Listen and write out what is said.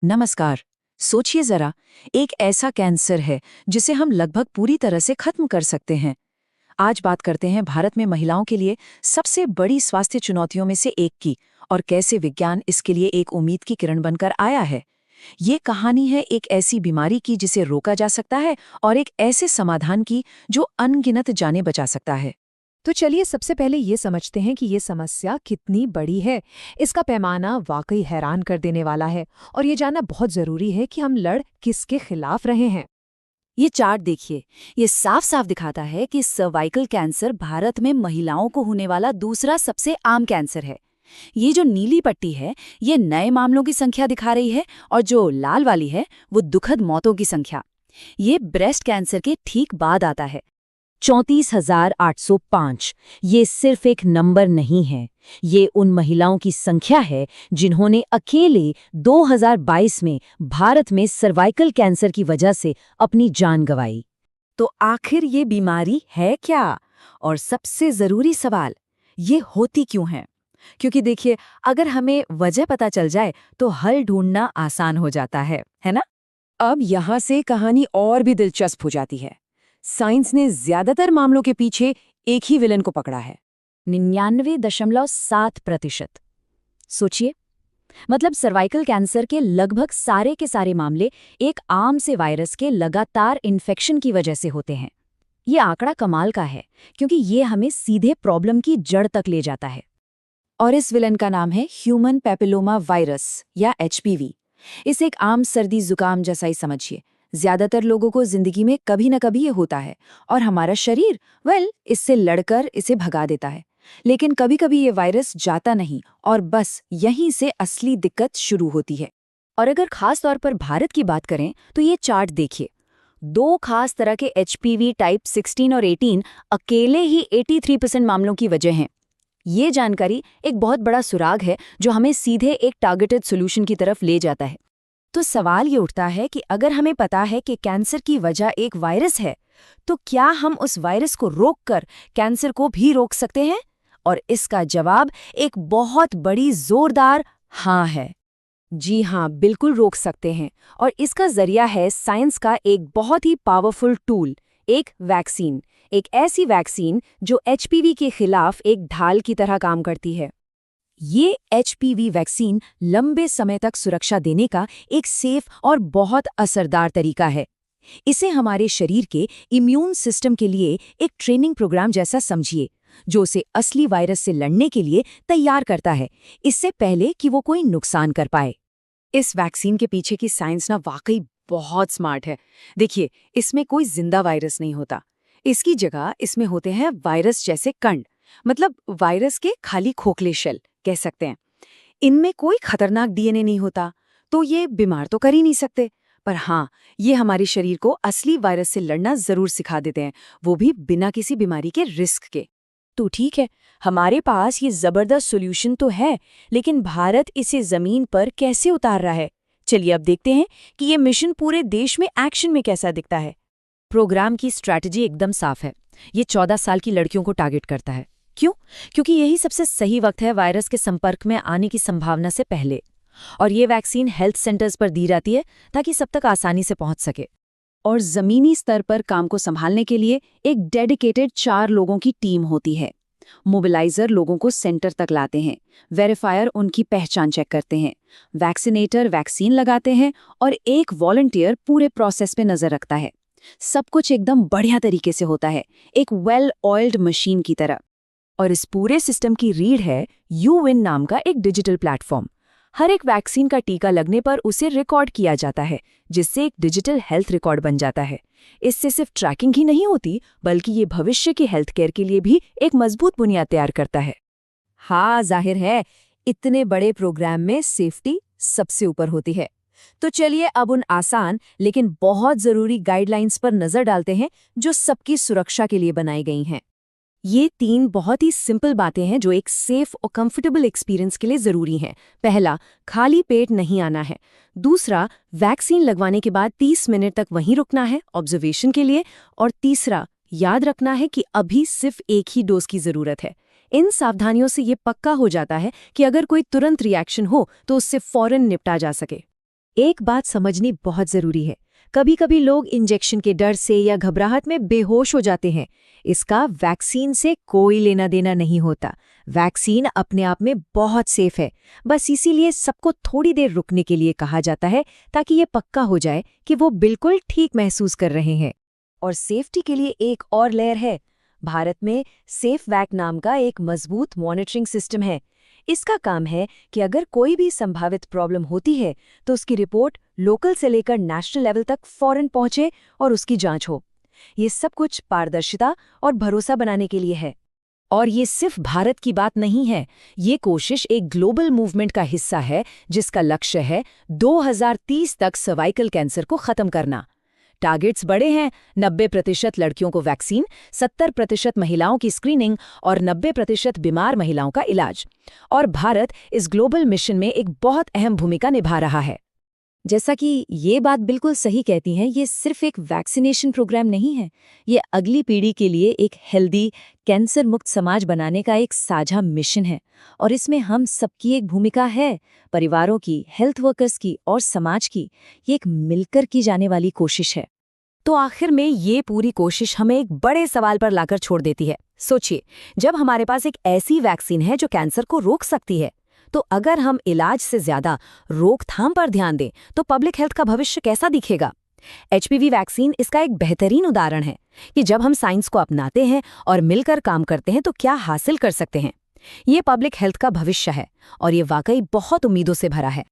नमस्कार। सोचिए जरा, एक ऐसा कैंसर है जिसे हम लगभग पूरी तरह से खत्म कर सकते हैं। आज बात करते हैं भारत में महिलाओं के लिए सबसे बड़ी स्वास्थ्य चुनौतियों में से एक की, और कैसे विज्ञान इसके लिए एक उम्मीद की किरण बनकर आया है। ये कहानी है एक ऐसी बीमारी की जिसे रोका जा सकता है, और एक ऐसे समाधान की जो अनगिनत जानें बचा सकता है। तो चलिए सबसे पहले ये समझते हैं कि ये समस्या कितनी बड़ी है। इसका पैमाना वाकई हैरान कर देने वाला है और ये जानना बहुत जरूरी है कि हम लड़ किसके खिलाफ रहे हैं। ये चार्ट देखिए। ये साफ साफ दिखाता है कि सर्वाइकल कैंसर भारत में महिलाओं को होने वाला दूसरा सबसे आम कैंसर है। ये जो नीली पट्टी है ये नए मामलों की संख्या दिखा रही है, और जो लाल वाली है वो दुखद मौतों की संख्या। ये ब्रेस्ट कैंसर के ठीक बाद आता है। 34,805। ये सिर्फ एक नंबर नहीं है, ये उन महिलाओं की संख्या है जिन्होंने अकेले 2022 में भारत में सर्वाइकल कैंसर की वजह से अपनी जान गंवाई। तो आखिर ये बीमारी है क्या? और सबसे जरूरी सवाल, ये होती क्यों है? क्योंकि देखिए, अगर हमें वजह पता चल जाए तो हल ढूंढना आसान हो जाता है ना? अब यहाँ से कहानी और भी दिलचस्प हो जाती है। साइंस ने ज्यादातर मामलों के पीछे एक ही विलन को पकड़ा है। 99.7%। सोचिए, मतलब सर्वाइकल कैंसर के लगभग सारे के सारे मामले एक आम से वायरस के लगातार इन्फेक्शन की वजह से होते हैं। ये आंकड़ा कमाल का है क्योंकि ये हमें सीधे प्रॉब्लम की जड़ तक ले जाता है। और इस विलन का नाम है ह्यूमन पैपिलोमा वायरस या एचपीवी। इसे एक आम सर्दी जुकाम जैसा ही समझिए। ज्यादातर लोगों को जिंदगी में कभी न कभी ये होता है, और हमारा शरीर इससे लड़कर इसे भगा देता है। लेकिन कभी कभी ये वायरस जाता नहीं, और बस यहीं से असली दिक्कत शुरू होती है। और अगर खास तौर पर भारत की बात करें तो ये चार्ट देखिए। दो खास तरह के एचपीवी टाइप 16 और 18 अकेले ही 83% मामलों की वजह हैं। ये जानकारी एक बहुत बड़ा सुराग है जो हमें सीधे एक टारगेटेड सॉल्यूशन की तरफ ले जाता है। तो सवाल ये उठता है कि अगर हमें पता है कि कैंसर की वजह एक वायरस है, तो क्या हम उस वायरस को रोककर कैंसर को भी रोक सकते हैं? और इसका जवाब एक बहुत बड़ी जोरदार हाँ है। जी हाँ, बिल्कुल रोक सकते हैं। और इसका जरिया है साइंस का एक बहुत ही पावरफुल टूल, एक वैक्सीन। एक ऐसी वैक्सीन जो एचपीवी के खिलाफ एक ढाल की तरह काम करती है। ये एचपीवी वैक्सीन लंबे समय तक सुरक्षा देने का एक सेफ और बहुत असरदार तरीका है। इसे हमारे शरीर के इम्यून सिस्टम के लिए एक ट्रेनिंग प्रोग्राम जैसा समझिए, जो उसे असली वायरस से लड़ने के लिए तैयार करता है, इससे पहले कि वो कोई नुकसान कर पाए। इस वैक्सीन के पीछे की साइंस ना वाकई बहुत स्मार्ट है। देखिए, इसमें कोई जिंदा वायरस नहीं होता। इसकी जगह इसमें होते हैं वायरस जैसे कण, मतलब वायरस के खाली खोखले शेल कह सकते हैं। इनमें कोई खतरनाक डीएनए नहीं होता, तो ये बीमार तो कर ही नहीं सकते। पर हाँ, ये हमारे शरीर को असली वायरस से लड़ना जरूर सिखा देते हैं, वो भी बिना किसी बीमारी के रिस्क के। तो ठीक है, हमारे पास ये जबरदस्त सॉल्यूशन तो है, लेकिन भारत इसे जमीन पर कैसे उतार रहा है? चलिए अब देखते हैं कि ये मिशन पूरे देश में एक्शन में कैसा दिखता है। प्रोग्राम की स्ट्रैटेजी एकदम साफ है। ये 14 साल की लड़कियों को टारगेट करता है। क्यों? क्योंकि यही सबसे सही वक्त है वायरस के संपर्क में आने की संभावना से पहले। और ये वैक्सीन हेल्थ सेंटर्स पर दी जाती है ताकि सब तक आसानी से पहुंच सके। और जमीनी स्तर पर काम को संभालने के लिए एक डेडिकेटेड 4 लोगों की टीम होती है। मोबिलाइजर लोगों को सेंटर तक लाते हैं, वेरीफायर उनकी पहचान चेक करते हैं, वैक्सीनेटर वैक्सीन लगाते हैं, और एक वॉलंटियर पूरे प्रोसेस पे नजर रखता है। सब कुछ एकदम बढ़िया तरीके से होता है, एक वेल ऑयल्ड मशीन की तरह। और इस पूरे सिस्टम की रीढ़ है यूविन नाम का एक डिजिटल प्लेटफॉर्म। हर एक वैक्सीन का टीका लगने पर उसे रिकॉर्ड किया जाता है, जिससे एक डिजिटल हेल्थ रिकॉर्ड बन जाता है। इससे सिर्फ ट्रैकिंग ही नहीं होती, बल्कि ये भविष्य के हेल्थ केयर के लिए भी एक मजबूत बुनियाद तैयार करता है। हाँ, जाहिर है, इतने बड़े प्रोग्राम में सेफ्टी सबसे ऊपर होती है। तो चलिए अब उन आसान लेकिन बहुत जरूरी गाइडलाइंस पर नजर डालते हैं जो सबकी सुरक्षा के लिए बनाई गई हैं। ये 3 बहुत ही सिंपल बातें हैं जो एक सेफ और कंफर्टेबल एक्सपीरियंस के लिए जरूरी हैं। पहला, खाली पेट नहीं आना है। दूसरा, वैक्सीन लगवाने के बाद 30 मिनट तक वहीं रुकना है ऑब्जर्वेशन के लिए। और तीसरा, याद रखना है कि अभी सिर्फ एक ही डोज की जरूरत है। इन सावधानियों से ये पक्का हो जाता है कि अगर कोई तुरंत रिएक्शन हो तो उससे फौरन निपटा जा सके। एक बात समझनी बहुत जरूरी है। कभी कभी लोग इंजेक्शन के डर से या घबराहट में बेहोश हो जाते हैं। इसका वैक्सीन से कोई लेना देना नहीं होता। वैक्सीन अपने आप में बहुत सेफ है, बस इसीलिए सबको थोड़ी देर रुकने के लिए कहा जाता है ताकि ये पक्का हो जाए कि वो बिल्कुल ठीक महसूस कर रहे हैं। और सेफ्टी के लिए एक और लेयर है। भारत में सेफ वैक नाम का एक मजबूत मॉनिटरिंग सिस्टम है। इसका काम है कि अगर कोई भी संभावित प्रॉब्लम होती है तो उसकी रिपोर्ट लोकल से लेकर नेशनल लेवल तक फौरन पहुंचे और उसकी जांच हो। ये सब कुछ पारदर्शिता और भरोसा बनाने के लिए है। और ये सिर्फ भारत की बात नहीं है, ये कोशिश एक ग्लोबल मूवमेंट का हिस्सा है जिसका लक्ष्य है 2030 तक सर्वाइकल कैंसर को खत्म करना। टारगेट्स बड़े हैं, 90% लड़कियों को वैक्सीन, 70% महिलाओं की स्क्रीनिंग और 90% बीमार महिलाओं का इलाज। और भारत इस ग्लोबल मिशन में एक बहुत अहम भूमिका निभा रहा है। जैसा कि ये बात बिल्कुल सही कहती हैं, ये सिर्फ एक वैक्सीनेशन प्रोग्राम नहीं है, ये अगली पीढ़ी के लिए एक हेल्दी, कैंसर मुक्त समाज बनाने का एक साझा मिशन है। और इसमें हम सबकी एक भूमिका है, परिवारों की, हेल्थ वर्कर्स की और समाज की। ये एक मिलकर की जाने वाली कोशिश है। तो आखिर में ये पूरी कोशिश हमें एक बड़े सवाल पर लाकर छोड़ देती है। सोचिए, जब हमारे पास एक ऐसी वैक्सीन है जो कैंसर को रोक सकती है, तो अगर हम इलाज से ज्यादा रोकथाम पर ध्यान दें तो पब्लिक हेल्थ का भविष्य कैसा दिखेगा? एचपीवी वैक्सीन इसका एक बेहतरीन उदाहरण है कि जब हम साइंस को अपनाते हैं और मिलकर काम करते हैं तो क्या हासिल कर सकते हैं। ये पब्लिक हेल्थ का भविष्य है और ये वाकई बहुत उम्मीदों से भरा है।